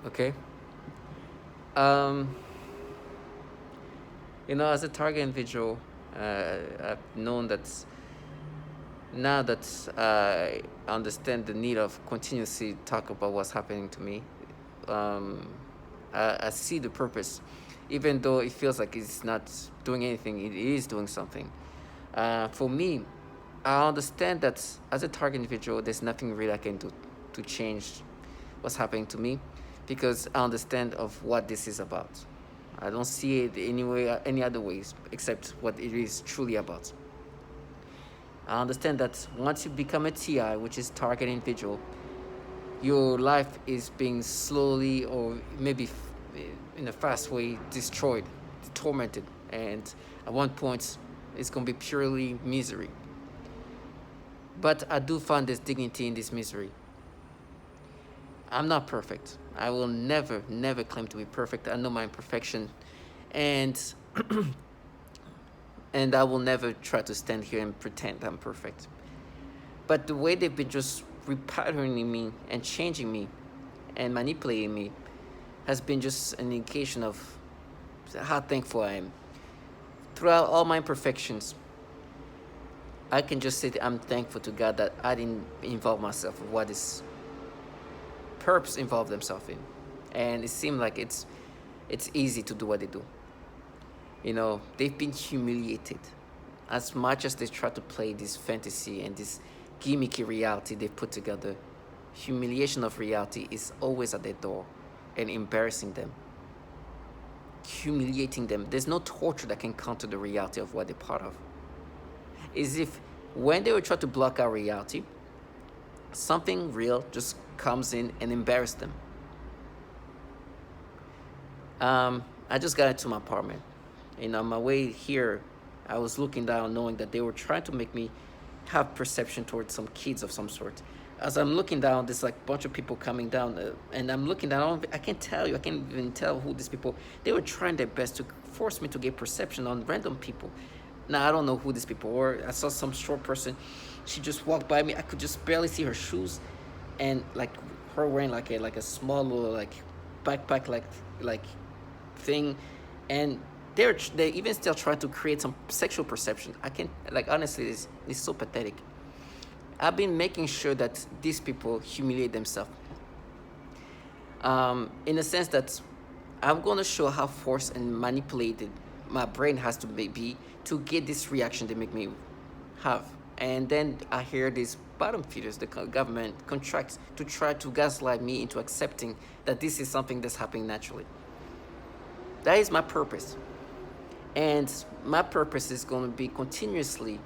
Okay. Um, as a target individual, I've known that now that I understand the need of continuously talk about what's happening to me, um, I see the purpose, even though it feels like it's not doing anything. It is doing something. For me, I understand that as a target individual, there's nothing really I can do to change what's happening to me, because I understand of what this is about. I don't see it any other ways except what it is truly about. I understand that once you become a TI, which is target individual, your life is being slowly or maybe in a fast way destroyed, tormented, and at one point it's going to be purely misery. But I do find this dignity in this misery. I'm not perfect. I will never, never claim to be perfect. I know my imperfection, and and I will never try to stand here and pretend I'm perfect. But the way they've been just repatterning me and changing me and manipulating me has been just an indication of how thankful I am. Throughout all my imperfections, I can just say that I'm thankful to God that I didn't involve myself with what is perps involve themselves in. And it seemed like it's easy to do what they do. They've been humiliated. As much as they try to play this fantasy and this gimmicky reality they've put together, humiliation of reality is always at their door and embarrassing them, humiliating them. There's no torture that can counter the reality of what they're part of. Is if when they were trying to block out reality, something real just comes in and embarrasses them. I just got into my apartment. On my way here, I was looking down knowing that they were trying to make me have perception towards some kids of some sort. As I'm looking down, there's like a bunch of people coming down, and I'm looking down. I can't tell you. I can't even tell who these people. They were trying their best to force me to get perception on random people. Now I don't know who these people were. I saw some short person. She just walked by me. I could just barely see her shoes, and like her wearing like a small little like backpack like thing, and they even still trying to create some sexual perception. I can like honestly, it's so pathetic. I've been making sure that these people humiliate themselves. In the sense that I'm gonna show how forced and manipulated my brain has to be to get this reaction they make me have. And then I hear these bottom feeders, the government contracts to try to gaslight me into accepting that this is something that's happening naturally. That is my purpose. And my purpose is going to be continuously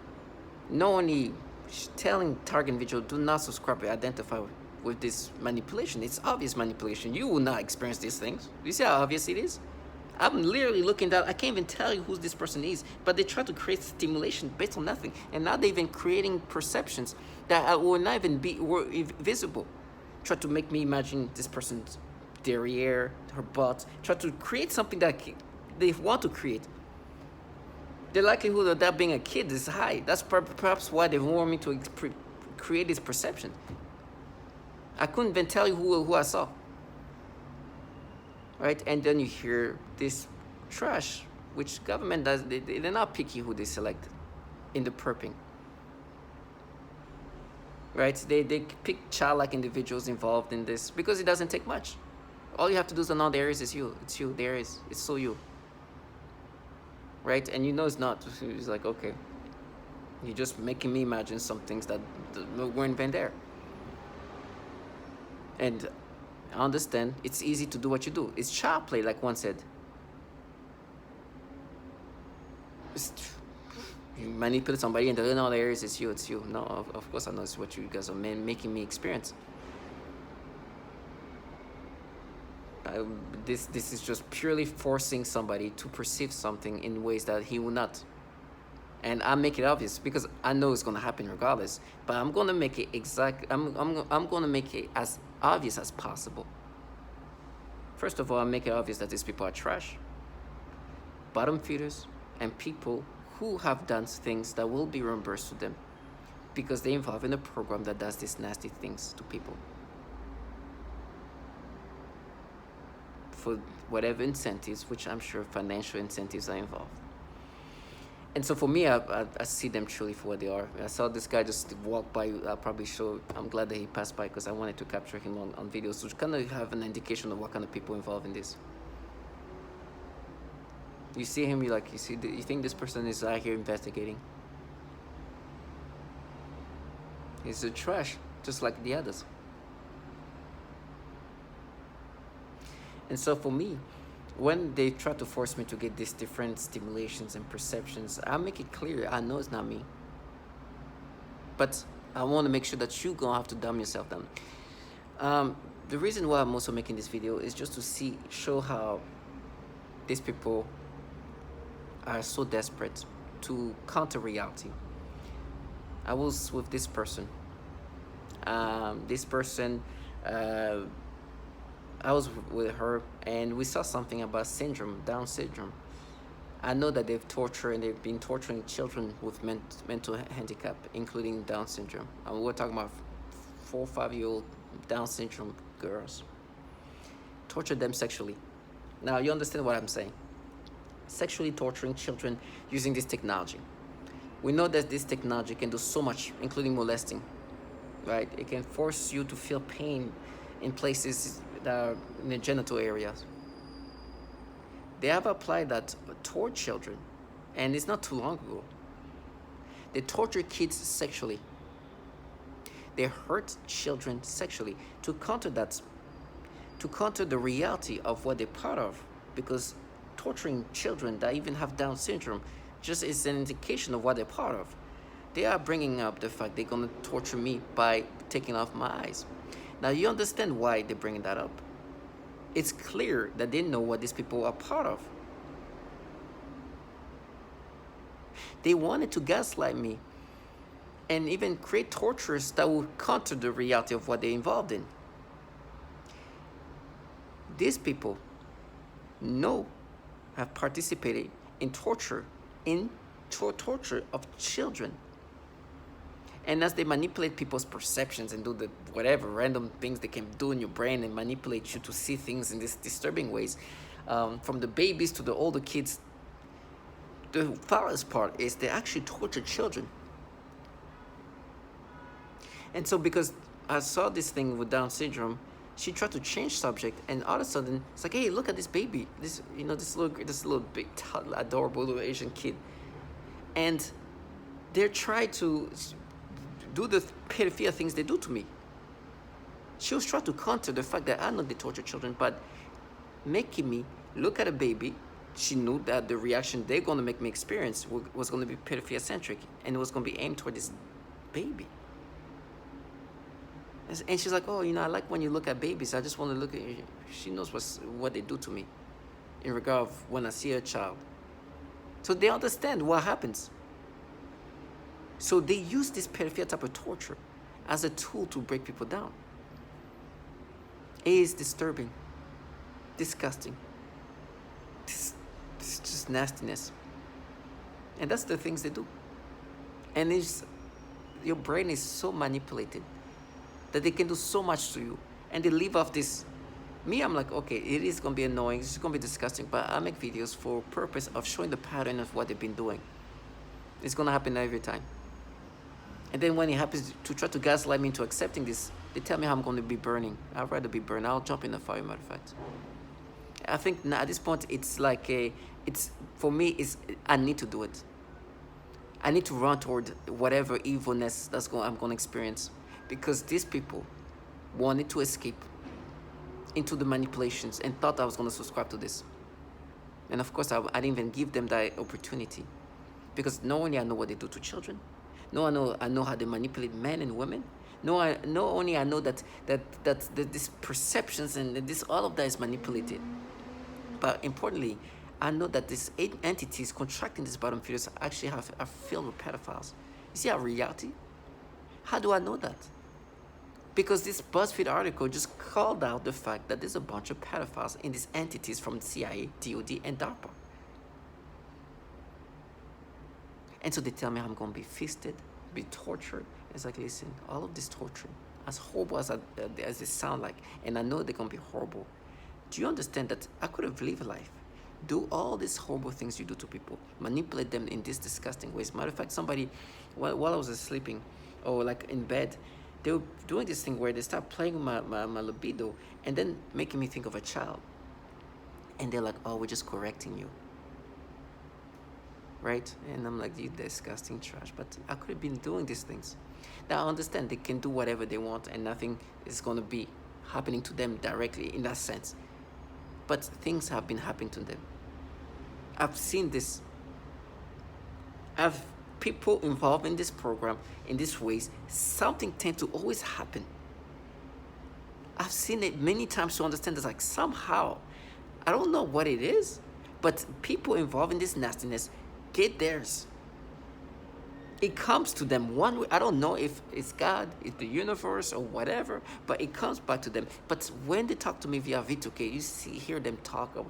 not only telling target individual do not subscribe or identify with this manipulation. It's obvious manipulation. You will not experience these things. You see how obvious it is? I'm literally looking down. I can't even tell you who this person is, but they try to create stimulation based on nothing. And now they've been creating perceptions that will not even be visible. Try to make me imagine this person's derriere, her butt. Try to create something that they want to create. The likelihood of that being a kid is high. That's perhaps why they want me to create this perception. I couldn't even tell you who I saw. Right? And then you hear this trash, which government does. They're not picky who they select in the perping. Right? They pick childlike individuals involved in this because it doesn't take much. All you have to do is know there is you. It's you. There is. It's so you. Right? And it's not. It's like, okay, you're just making me imagine some things that weren't even there. And I understand it's easy to do what you do. It's child play, like one said. You manipulate somebody and they know there is it's you. No, of course I know it's what you guys are making me experience. This is just purely forcing somebody to perceive something in ways that he will not. And I make it obvious because I know it's gonna happen regardless. But I'm gonna make it I'm gonna make it as obvious as possible. First of all, I make it obvious that these people are trash, bottom feeders, and people who have done things that will be reimbursed to them because they involve in a program that does these nasty things to people. for whatever incentives, which I'm sure financial incentives are involved. And so for me, I see them truly for what they are. I saw this guy just walk by. I'm glad that he passed by because I wanted to capture him on videos to kind of have an indication of what kind of people involved in this. You see him, you think this person is out here investigating. He's a trash, just like the others. And so for me, when they try to force me to get these different stimulations and perceptions, I make it clear I know it's not me. But I want to make sure that you're going to have to dumb yourself down. The reason why I'm also making this video is just to show how these people are so desperate to counter reality. I was with this person. I was with her, and we saw something about Down syndrome. I know that they've tortured and they've been torturing children with mental handicap, including Down syndrome. We're talking about 4 or 5-year-old Down syndrome girls. Tortured them sexually. Now, you understand what I'm saying. Sexually torturing children using this technology. We know that this technology can do so much, including molesting, right? It can force you to feel pain in places that are in the genital areas. They have applied that toward children, and it's not too long ago. They torture kids sexually. They hurt children sexually to counter the reality of what they're part of, because torturing children that even have Down syndrome just is an indication of what they're part of. They are bringing up the fact they're going to torture me by taking off my eyes. Now, you understand why they're bringing that up. It's clear that they know what these people are part of. They wanted to gaslight me and even create tortures that will counter the reality of what they're involved in. These people have participated in torture of children. And as they manipulate people's perceptions and do the whatever random things they can do in your brain and manipulate you to see things in these disturbing ways, from the babies to the older kids, the foulest part is they actually torture children. And so because I saw this thing with Down syndrome, she tried to change subject, and all of a sudden it's like, hey, look at this baby, this little big adorable little Asian kid, and they're trying to do the pedophilia things they do to me. She was trying to counter the fact that I know they torture children, but making me look at a baby. She knew that the reaction they're going to make me experience was going to be pedophilia centric, and it was going to be aimed toward this baby. And she's like, oh, I like when you look at babies. I just want to look at you. She knows what they do to me in regard of when I see a child. So they understand what happens. So they use this pedophilia type of torture as a tool to break people down. It is disturbing, disgusting. This is just nastiness. And that's the things they do. And your brain is so manipulated that they can do so much to you. And they leave off this. Me, I'm like, okay, it is going to be annoying. It's going to be disgusting. But I make videos for purpose of showing the pattern of what they've been doing. It's going to happen every time. And then when it happens to try to gaslight me into accepting this, they tell me how I'm going to be burning. I'd rather be burned. I'll jump in the fire, matter of fact. I think now at this point, it's like for me, I need to do it. I need to run toward whatever evilness I'm going to experience, because these people wanted to escape into the manipulations and thought I was going to subscribe to this. And of course, I didn't even give them that opportunity, because not only I know what they do to children, I know how they manipulate men and women. Not only I know that these perceptions and this all of that is manipulated, but importantly, I know that these 8 entities contracting these bottom feeders actually are filled with pedophiles. You see our reality? How do I know that? Because this BuzzFeed article just called out the fact that there's a bunch of pedophiles in these entities from the CIA, DOD, and DARPA. And so they tell me I'm going to be feasted, be tortured. It's like, listen, all of this torture, as horrible as it sounds like, and I know they're going to be horrible, Do you understand that I could have lived a life, do all these horrible things you do to people, manipulate them in these disgusting ways? Matter of fact, somebody, while I was sleeping or like in bed, they were doing this thing where they start playing with my libido and then making me think of a child. And they're like, oh, we're just correcting you. Right? And I'm like, you disgusting trash. But I could have been doing these things. Now I understand they can do whatever they want and nothing is going to be happening to them directly in that sense. But things have been happening to them. I've seen this. I've people involved in this program in these ways. Something tends to always happen. I've seen it many times to understand that, like, somehow, I don't know what it is, but people involved in this nastiness get theirs. It comes to them one way. I don't know if it's God, it's the universe, or whatever, but it comes back to them. But when they talk to me via V2K, hear them talk of,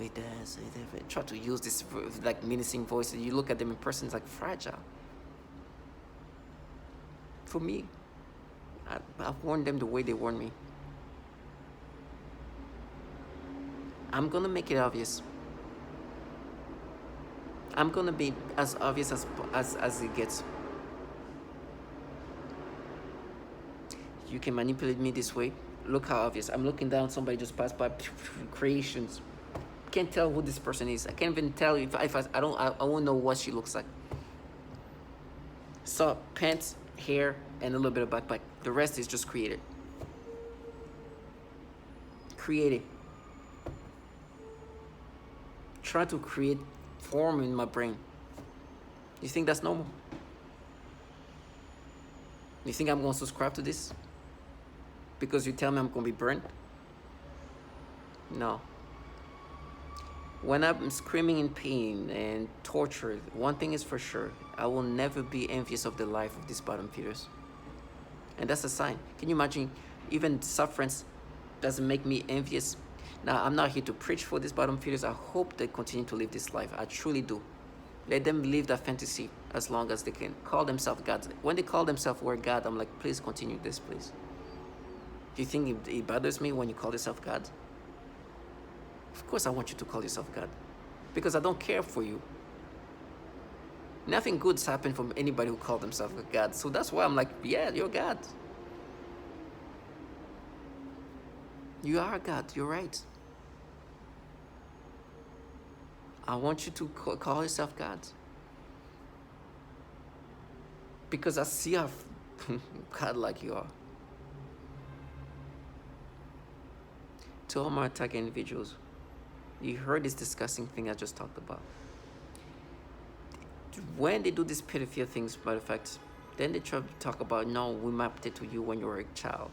we dance, they try to use this like menacing voice. You look at them in person, it's like fragile. For me, I've warned them the way they warned me. I'm gonna make it obvious. I'm gonna be as obvious as it gets. You can manipulate me this way. Look how obvious. I'm looking down, somebody just passed by, creations. Can't tell who this person is. I can't even tell if I won't know what she looks like. So pants, hair, and a little bit of backpack. The rest is just created. Created. Try to create form in my brain. You think that's normal? You think I'm going to subscribe to this? Because you tell me I'm going to be burned? No. When I'm screaming in pain and tortured, one thing is for sure. I will never be envious of the life of these bottom feeders. And that's a sign. Can you imagine? Even sufferance doesn't make me envious. Now, I'm not here to preach for these bottom feeders. I hope they continue to live this life. I truly do. Let them live that fantasy as long as they can. Call themselves God. When they call themselves word God, I'm like, please continue this, please. Do you think it bothers me when you call yourself God? Of course I want you to call yourself God. Because I don't care for you. Nothing good's happened from anybody who called themselves God. So that's why I'm like, yeah, you're God. You are God. You're right. I want you to call yourself God. Because I see how God-like you are. To all my attack individuals, you heard this disgusting thing I just talked about. When they do these pedophile things, matter of fact, then they try to talk about, no, we mapped it to you when you were a child.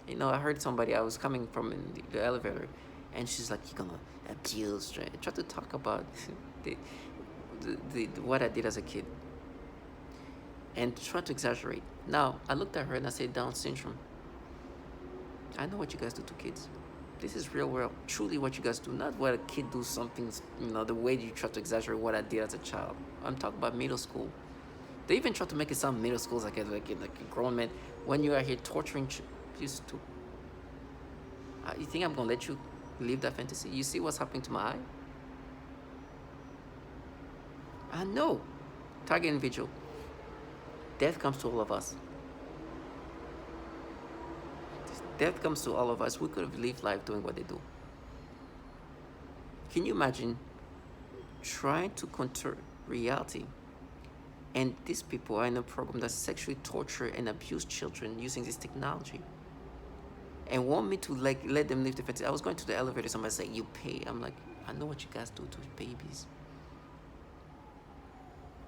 You know, I heard somebody, I was coming from in the elevator, and she's like, you're gonna abuse, try to talk about what I did as a kid. And try to exaggerate. Now, I looked at her and I said, Down syndrome. I know what you guys do to kids. This is real world. Truly what you guys do. Not what a kid do something, the way you try to exaggerate what I did as a child. I'm talking about middle school. They even try to make it sound middle school like a grown man. When you are here torturing used to. You think I'm going to let you live that fantasy? You see what's happening to my eye? I know. Target individual. Death comes to all of us. Death comes to all of us. We could have lived life doing what they do. Can you imagine trying to counter reality? And these people are in a program that sexually torture and abuse children using this technology. And want me to let them live the fantasy. I was going to the elevator, somebody said, you pay. I'm like, I know what you guys do to babies.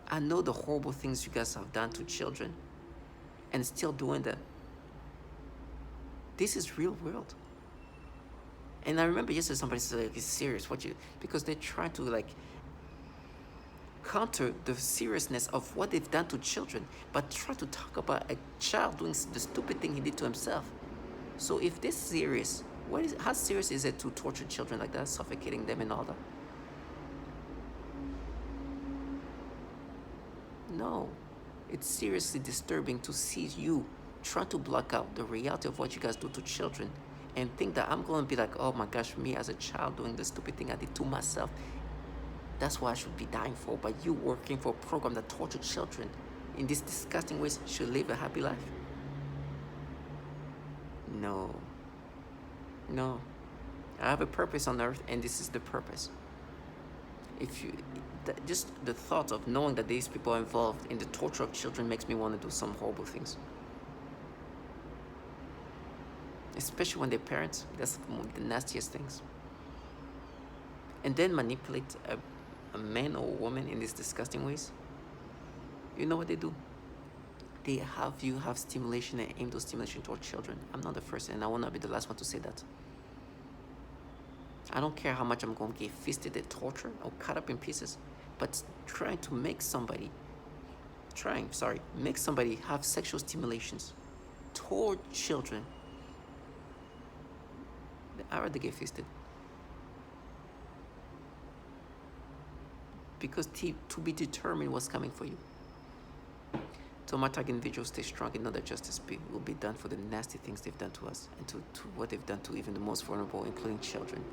I know the horrible things you guys have done to children and still doing that. This is real world. And I remember yesterday somebody said, it's serious, because they try to counter the seriousness of what they've done to children, but try to talk about a child doing the stupid thing he did to himself. So if this serious, how serious is it to torture children like that, suffocating them and all that? No, it's seriously disturbing to see you try to block out the reality of what you guys do to children and think that I'm going to be like, oh my gosh, me as a child doing the stupid thing I did to myself, that's what I should be dying for. But you working for a program that tortured children in these disgusting ways should live a happy life? No. No. I have a purpose on earth, and this is the purpose. If you, just the thought of knowing that these people are involved in the torture of children makes me want to do some horrible things. Especially when they're parents, that's the nastiest things. And then manipulate a man or a woman in these disgusting ways. You know what they do? They have you have stimulation and aim those stimulation toward children. I'm not the first, and I will not be the last one to say that. I don't care how much I'm going to get fisted at torture or cut up in pieces, but trying to make somebody have sexual stimulations toward children, I'd rather get fisted. Because to be determined what's coming for you. So my target individuals stay strong and know that justice will be done for the nasty things they've done to us and to what they've done to even the most vulnerable, including children.